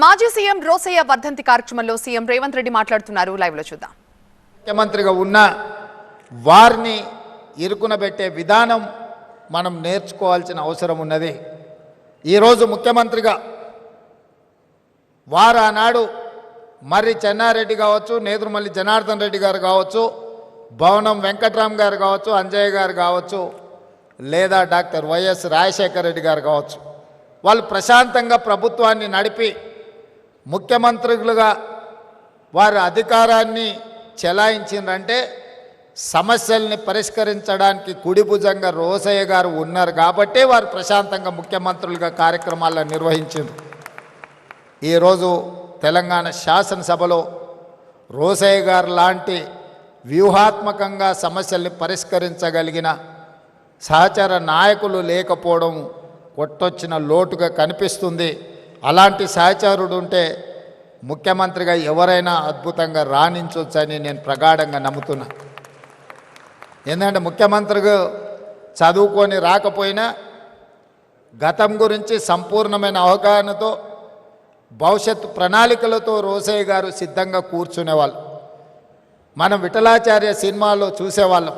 మాజీ సీఎం రోసయ్య వర్ధంతి కార్యక్రమంలో సీఎం రేవంత్ రెడ్డి మాట్లాడుతున్నారు. లైవ్ లో చూద్దాం. ముఖ్యమంత్రిగా ఉన్న వారిని ఇరుకునబెట్టే విధానం మనం నేర్చుకోవాల్సిన అవసరం ఉన్నది. ఈరోజు ముఖ్యమంత్రిగా వారు ఆనాడు మర్రి చెన్నారెడ్డి కావచ్చు, నేదురుమల్లి జనార్దన్ రెడ్డి గారు కావచ్చు, భవనం వెంకట్రామ్ గారు కావచ్చు, అంజయ్య గారు కావచ్చు, లేదా డాక్టర్ వైఎస్ రాజశేఖర రెడ్డి గారు కావచ్చు, వాళ్ళు ప్రశాంతంగా ప్రభుత్వాన్ని నడిపి ముఖ్యమంత్రులుగా వారి అధికారాన్ని చెలాయించిందంటే సమస్యల్ని పరిష్కరించడానికి కుడిభుజంగా రోసయ్య గారు ఉన్నారు కాబట్టి వారు ప్రశాంతంగా ముఖ్యమంత్రులుగా కార్యక్రమాలను నిర్వహించారు. ఈరోజు తెలంగాణ శాసనసభలో రోసయ్య గారు లాంటి వ్యూహాత్మకంగా సమస్యల్ని పరిష్కరించగలిగిన సహచర నాయకులు లేకపోవడం కొట్టొచ్చిన లోటుగా కనిపిస్తుంది. అలాంటి సహచరుడు ఉంటే ముఖ్యమంత్రిగా ఎవరైనా అద్భుతంగా రాణించవచ్చని నేను ప్రగాఢంగా నమ్ముతున్నా. ఎందుకంటే ముఖ్యమంత్రిగా చదువుకొని రాకపోయినా గతం గురించి సంపూర్ణమైన అవగాహనతో భవిష్యత్తు ప్రణాళికలతో రోసయ్య గారు సిద్ధంగా కూర్చునేవాళ్ళు. మనం విఠలాచార్య సినిమాలో చూసేవాళ్ళం.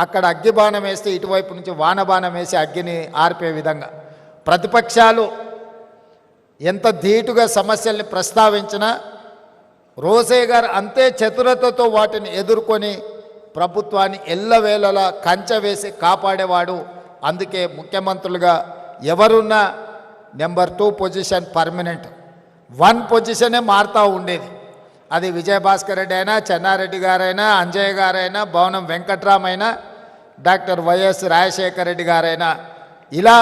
అక్కడ అగ్గిబాణం వేస్తే ఇటువైపు నుంచి వానబాణం వేసి అగ్గిని ఆర్పే విధంగా ప్రతిపక్షాలు ఎంత ధీటుగా సమస్యల్ని ప్రస్తావించినా రోసయ్య గారు అంతే చతురతతో వాటిని ఎదుర్కొని ప్రభుత్వాన్ని ఎల్లవేళలా కంచె వేసి కాపాడేవాడు. అందుకే ముఖ్యమంత్రులుగా ఎవరున్నా నెంబర్ 2 పొజిషన్ పర్మనెంట్, 1 పొజిషనే మారుతూ ఉండేది. అది విజయభాస్కర్ రెడ్డి అయినా, చెన్నారెడ్డి గారైనా, అంజయ్య గారైనా, భవనం వెంకట్రామ్ అయినా, డాక్టర్ వైఎస్ రాజశేఖర రెడ్డి గారైనా, ఇలా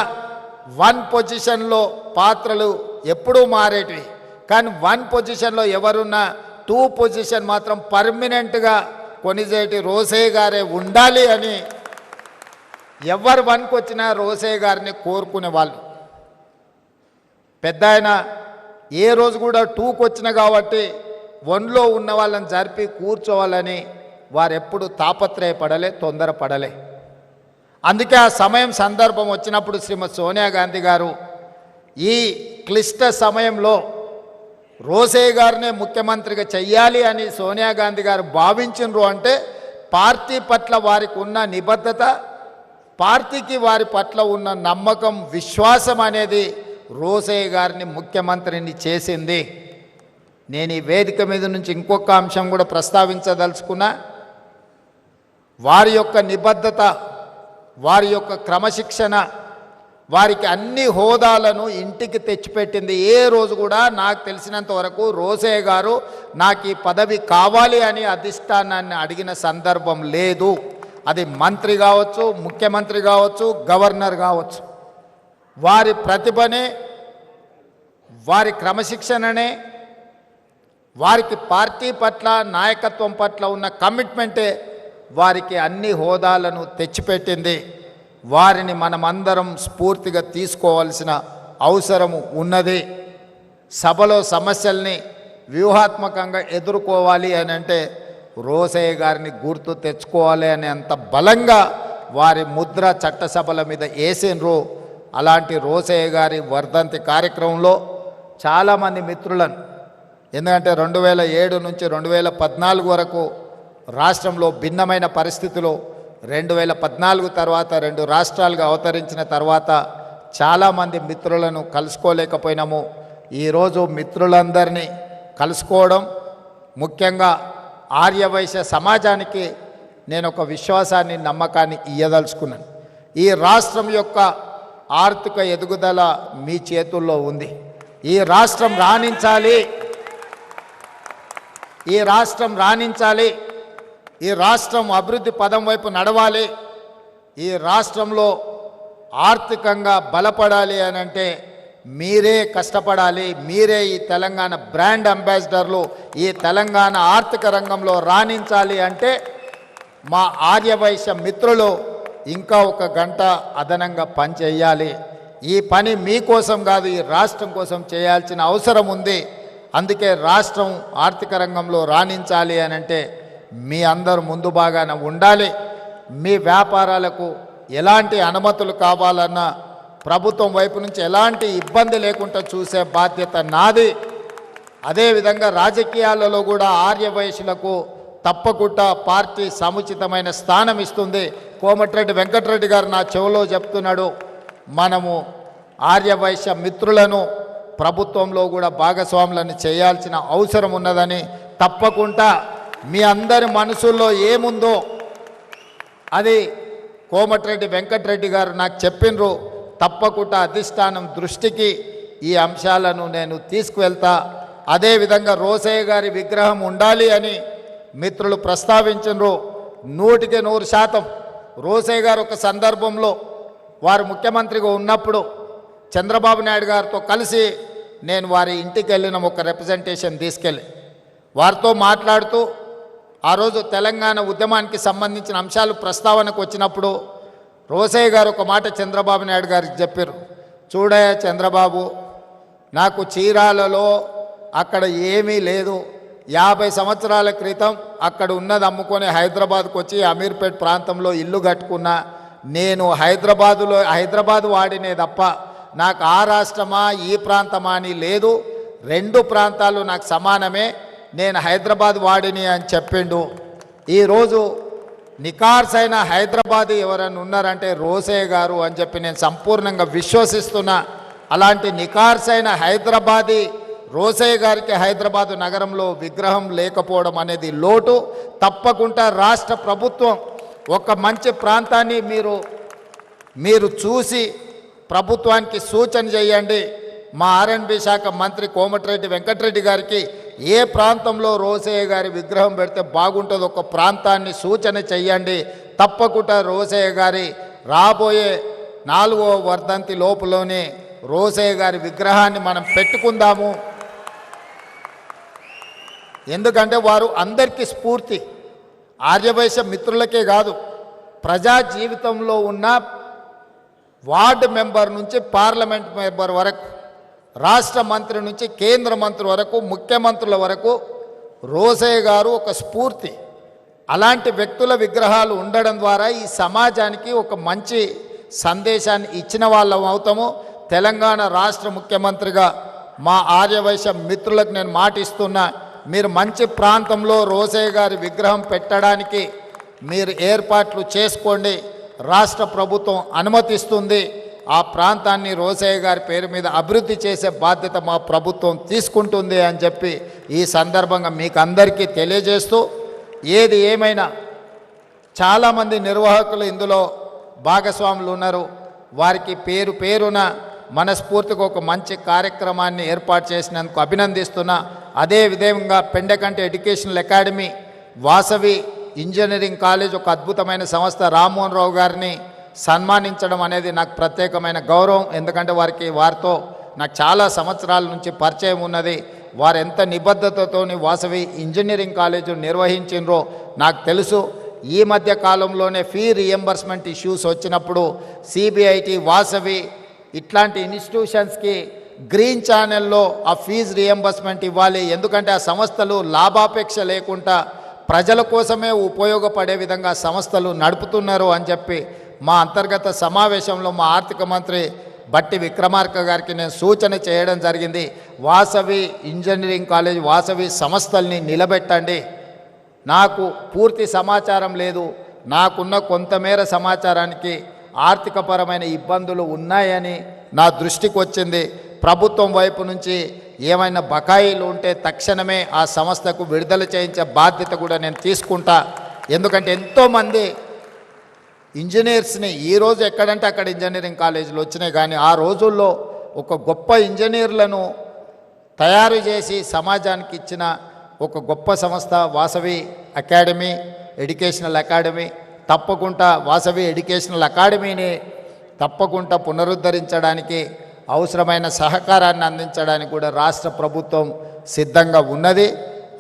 1 పొజిషన్లో పాత్రలు ఎప్పుడూ మారేటివి. కానీ 1 పొజిషన్లో ఎవరున్నా 2 పొజిషన్ మాత్రం పర్మనెంట్గా కొనిజేటి రోసయ్య గారే ఉండాలి అని ఎవరు 1కి వచ్చినా రోసయ్య గారిని కోరుకునే వాళ్ళు. పెద్ద ఆయన ఏ రోజు కూడా 2కి వచ్చిన కాబట్టి 1లో ఉన్న వాళ్ళని జరిపి కూర్చోవాలని వారెప్పుడు తాపత్రయపడలే, తొందరపడలే. అందుకే ఆ సమయం సందర్భం వచ్చినప్పుడు శ్రీమతి సోనియా గాంధీ గారు ఈ క్లిష్ట సమయంలో రోసయ్య గారినే ముఖ్యమంత్రిగా చెయ్యాలి అని సోనియా గాంధీ గారు భావించినరు. అంటే పార్టీ పట్ల వారికి ఉన్న నిబద్ధత, పార్టీకి వారి పట్ల ఉన్న నమ్మకం, విశ్వాసం అనేది రోసయ్య గారిని ముఖ్యమంత్రిని చేసింది. నేను ఈ వేదిక మీద నుంచి ఇంకొక అంశం కూడా ప్రస్తావించదలుచుకున్నా. వారి యొక్క నిబద్ధత, వారి యొక్క క్రమశిక్షణ వారికి అన్ని హోదాలను ఇంటికి తెచ్చిపెట్టింది. ఏ రోజు కూడా నాకు తెలిసినంత వరకు రోసయ్య గారు నాకు ఈ పదవి కావాలి అని అధిష్టానాన్ని అడిగిన సందర్భం లేదు. అది మంత్రి కావచ్చు, ముఖ్యమంత్రి కావచ్చు, గవర్నర్ కావచ్చు. వారి ప్రతిభనే, వారి క్రమశిక్షణనే, వారికి పార్టీ పట్ల, నాయకత్వం పట్ల ఉన్న కమిట్మెంటే వారికి అన్ని హోదాలను తెచ్చిపెట్టింది. వారిని మనమందరం స్ఫూర్తిగా తీసుకోవాల్సిన అవసరము ఉన్నది. సభలో సమస్యల్ని వ్యూహాత్మకంగా ఎదుర్కోవాలి అని అంటే రోసయ్య గారిని గుర్తు తెచ్చుకోవాలి అని అంత బలంగా వారి ముద్ర చట్టసభల మీద వేసినరు. అలాంటి రోసయ్య గారి వర్ధంతి కార్యక్రమంలో చాలామంది మిత్రులను, ఎందుకంటే 2007 నుంచి 2014 వరకు రాష్ట్రంలో భిన్నమైన పరిస్థితులు, 2014 తర్వాత 2 రాష్ట్రాలుగా అవతరించిన తర్వాత చాలామంది మిత్రులను కలుసుకోలేకపోయినాము. ఈరోజు మిత్రులందరినీ కలుసుకోవడం, ముఖ్యంగా ఆర్యవైశ్య సమాజానికి నేను ఒక విశ్వాసాన్ని, నమ్మకాన్ని ఇయ్యదలుచుకున్నాను. ఈ రాష్ట్రం యొక్క ఆర్థిక ఎదుగుదల మీ చేతుల్లో ఉంది. ఈ రాష్ట్రం రాణించాలి, ఈ రాష్ట్రం రాణించాలి, ఈ రాష్ట్రం అభివృద్ధి పదం వైపు నడవాలి, ఈ రాష్ట్రంలో ఆర్థికంగా బలపడాలి అని అంటే మీరే కష్టపడాలి. మీరే ఈ తెలంగాణ బ్రాండ్ అంబాసిడర్లు. ఈ తెలంగాణ ఆర్థిక రంగంలో రాణించాలి అంటే మా ఆర్యవైశ్య మిత్రులు ఇంకా 1 గంట అదనంగా పని చేయాలి. ఈ పని మీకోసం కాదు, ఈ రాష్ట్రం కోసం చేయాల్సిన అవసరం ఉంది. అందుకే రాష్ట్రం ఆర్థిక రంగంలో రాణించాలి అని అంటే మీ అందరూ ముందు బాగానే ఉండాలి. మీ వ్యాపారాలకు ఎలాంటి అనుమతులు కావాలన్నా ప్రభుత్వం వైపు నుంచి ఎలాంటి ఇబ్బంది లేకుండా చూసే బాధ్యత నాది. అదేవిధంగా రాజకీయాలలో కూడా ఆర్యవైశ్యులకు తప్పకుండా పార్టీ సముచితమైన స్థానం ఇస్తుంది. కోమటిరెడ్డి వెంకటరెడ్డి గారు నా చెవిలో చెప్తున్నాడు, మనము ఆర్యవైశ్య మిత్రులను ప్రభుత్వంలో కూడా భాగస్వాములను చేయాల్సిన అవసరం ఉన్నదని, తప్పకుండా మీ అందరి మనసుల్లో ఏముందో అది కోమటిరెడ్డి వెంకటరెడ్డి గారు నాకు చెప్పినరు. తప్పకుండా అధిష్టానం దృష్టికి ఈ అంశాలను నేను తీసుకువెళ్తా. అదేవిధంగా రోసయ్య గారి విగ్రహం ఉండాలి అని మిత్రులు ప్రస్తావించరు. 100% రోసయ్య గారు ఒక సందర్భంలో వారు ముఖ్యమంత్రిగా ఉన్నప్పుడు చంద్రబాబు నాయుడు గారితో కలిసి నేను వారి ఇంటికి వెళ్ళిన ఒక రిప్రజెంటేషన్ తీసుకెళ్ళి వారితో మాట్లాడుతూ ఆ రోజు తెలంగాణ ఉద్యమానికి సంబంధించిన అంశాలు ప్రస్తావనకు వచ్చినప్పుడు రోసయ్య గారు ఒక మాట చంద్రబాబు నాయుడు గారికి చెప్పారు, చూడయ్య చంద్రబాబు, నాకు చీరాలలో అక్కడ ఏమీ లేదు, 50 సంవత్సరాల క్రితం అక్కడ ఉన్నది అమ్ముకొని హైదరాబాద్కు వచ్చి అమీర్పేట్ ప్రాంతంలో ఇల్లు కట్టుకున్నా. నేను హైదరాబాదు వాడినే తప్ప నాకు ఆ రాష్ట్రమా ఈ ప్రాంతమా అని లేదు, 2 ప్రాంతాలు నాకు సమానమే, నేను హైదరాబాద్ వాడిని అని చెప్పిండు. ఈరోజు నికార్సైన హైదరాబాద్ ఎవరైనా ఉన్నారంటే రోసయ్య గారు అని చెప్పి నేను సంపూర్ణంగా విశ్వసిస్తున్నా. అలాంటి నికార్సైన హైదరాబాదీ రోసయ్య గారికి హైదరాబాదు నగరంలో విగ్రహం లేకపోవడం అనేది లోటు. తప్పకుండా రాష్ట్ర ప్రభుత్వం ఒక మంచి ప్రాంతాన్ని మీరు చూసి ప్రభుత్వానికి సూచన చేయండి. మా ఆర్ఎండ్బి శాఖ మంత్రి కోమటిరెడ్డి వెంకటరెడ్డి గారికి ఏ ప్రాంతంలో రోసయ్య గారి విగ్రహం పెడితే బాగుంటుందో ఒక ప్రాంతాన్ని సూచన చెయ్యండి. తప్పకుండా రోసయ్య గారి రాబోయే 4వ వర్ధంతి లోపులోనే రోసయ్య గారి విగ్రహాన్ని మనం పెట్టుకుందాము. ఎందుకంటే వారు అందరికీ స్ఫూర్తి, ఆర్యవైశ్య మిత్రులకే కాదు, ప్రజా జీవితంలో ఉన్న వార్డు మెంబర్ నుంచి పార్లమెంట్ మెంబర్ వరకు, రాష్ట్ర మంత్రి నుంచి కేంద్ర మంత్రి వరకు, ముఖ్యమంత్రుల వరకు రోసయ్య గారు ఒక స్ఫూర్తి. అలాంటి వ్యక్తుల విగ్రహాలు ఉండడం ద్వారా ఈ సమాజానికి ఒక మంచి సందేశాన్ని ఇచ్చిన వాళ్ళం అవుతాము. తెలంగాణ రాష్ట్ర ముఖ్యమంత్రిగా మా ఆర్యవైశ్య మిత్రులకు నేను మాటిస్తున్నా, మీరు మంచి ప్రాంతంలో రోసయ్య గారి విగ్రహం పెట్టడానికి మీరు ఏర్పాట్లు చేసుకోండి. రాష్ట్ర ప్రభుత్వం అనుమతిస్తుంది. ఆ ప్రాంతాన్ని రోసయ్య గారి పేరు మీద అభివృద్ధి చేసే బాధ్యత మా ప్రభుత్వం తీసుకుంటుంది అని చెప్పి ఈ సందర్భంగా మీకు అందరికీ తెలియజేస్తూ, ఏది ఏమైనా చాలామంది నిర్వాహకులు ఇందులో భాగస్వాములు ఉన్నారు. వారికి పేరు పేరున మనస్ఫూర్తిగా ఒక మంచి కార్యక్రమాన్ని ఏర్పాటు చేసినందుకు అభినందిస్తున్నా. అదేవిధంగా Pendakanti educational academy, Vasavi engineering college ఒక అద్భుతమైన సంస్థ, రామ్మోహన్ రావు గారిని సన్మానించడం అనేది నాకు ప్రత్యేకమైన గౌరవం. ఎందుకంటే వారితో నాకు చాలా సంవత్సరాల నుంచి పరిచయం ఉన్నది. వారు ఎంత నిబద్ధతతోని వాసవి ఇంజనీరింగ్ కాలేజు నిర్వహించినరో నాకు తెలుసు. ఈ మధ్య కాలంలోనే ఫీ రియంబర్స్మెంట్ ఇష్యూస్ వచ్చినప్పుడు సిబిఐటి, వాసవి ఇట్లాంటి ఇన్స్టిట్యూషన్స్కి గ్రీన్ ఛానల్లో ఆ ఫీజు రియంబర్స్మెంట్ ఇవ్వాలి. ఎందుకంటే ఆ సంస్థలు లాభాపేక్ష లేకుండా ప్రజల కోసమే ఉపయోగపడే విధంగా సంస్థలు నడుపుతున్నారు అని చెప్పి మా అంతర్గత సమావేశంలో మా ఆర్థిక మంత్రి బట్టి విక్రమార్క గారికి నేను సూచన చేయడం జరిగింది. వాసవి ఇంజనీరింగ్ కాలేజ్, వాసవి సంస్థల్ని నిలబెట్టండి. నాకు పూర్తి సమాచారం లేదు, నాకున్న కొంతమేర సమాచారానికి ఆర్థికపరమైన ఇబ్బందులు ఉన్నాయని నా దృష్టికి వచ్చింది. ప్రభుత్వం వైపు నుంచి ఏమైనా బకాయిలు ఉంటే తక్షణమే ఆ సంస్థకు విడుదల చేయించే బాధ్యత కూడా నేను తీసుకుంటా. ఎందుకంటే ఎంతోమంది ఇంజనీర్స్ని ఈరోజు ఎక్కడంటే అక్కడ ఇంజనీరింగ్ కాలేజీలు వచ్చినాయి, కానీ ఆ రోజుల్లో ఒక గొప్ప ఇంజనీర్లను తయారు చేసి సమాజానికి ఇచ్చిన ఒక గొప్ప సంస్థ వాసవి అకాడమీ, ఎడ్యుకేషనల్ అకాడమీ. తప్పకుండా వాసవి ఎడ్యుకేషనల్ అకాడమీని తప్పకుండా పునరుద్ధరించడానికి అవసరమైన సహకారాన్ని అందించడానికి కూడా రాష్ట్ర ప్రభుత్వం సిద్ధంగా ఉన్నది.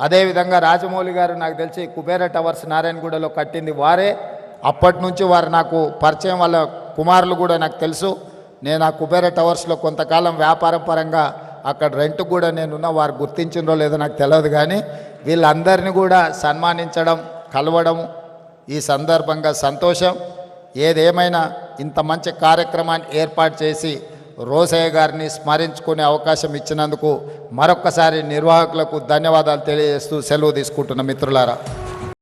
అదేవిధంగా రాజమౌళి గారు నాకు తెలిసి కుబేర టవర్స్ నారాయణగూడలో కట్టింది వారే. అప్పటి నుంచి వారు నాకు పరిచయం, వాళ్ళ కుమారులు కూడా నాకు తెలుసు. నేను ఆ కుబేర టవర్స్లో కొంతకాలం వ్యాపారం పరంగా అక్కడ రెంట్ కూడా నేనున్న, వారు గుర్తించిందో లేదో నాకు తెలియదు, కానీ వీళ్ళందరినీ కూడా సన్మానించడం, కలవడం ఈ సందర్భంగా సంతోషం. ఏదేమైనా ఇంత మంచి కార్యక్రమాన్ని ఏర్పాటు చేసి రోసయ్య గారిని స్మరించుకునే అవకాశం ఇచ్చినందుకు మరొక్కసారి నిర్వాహకులకు ధన్యవాదాలు తెలియజేస్తూ సెలవు తీసుకుంటున్న మిత్రులారా.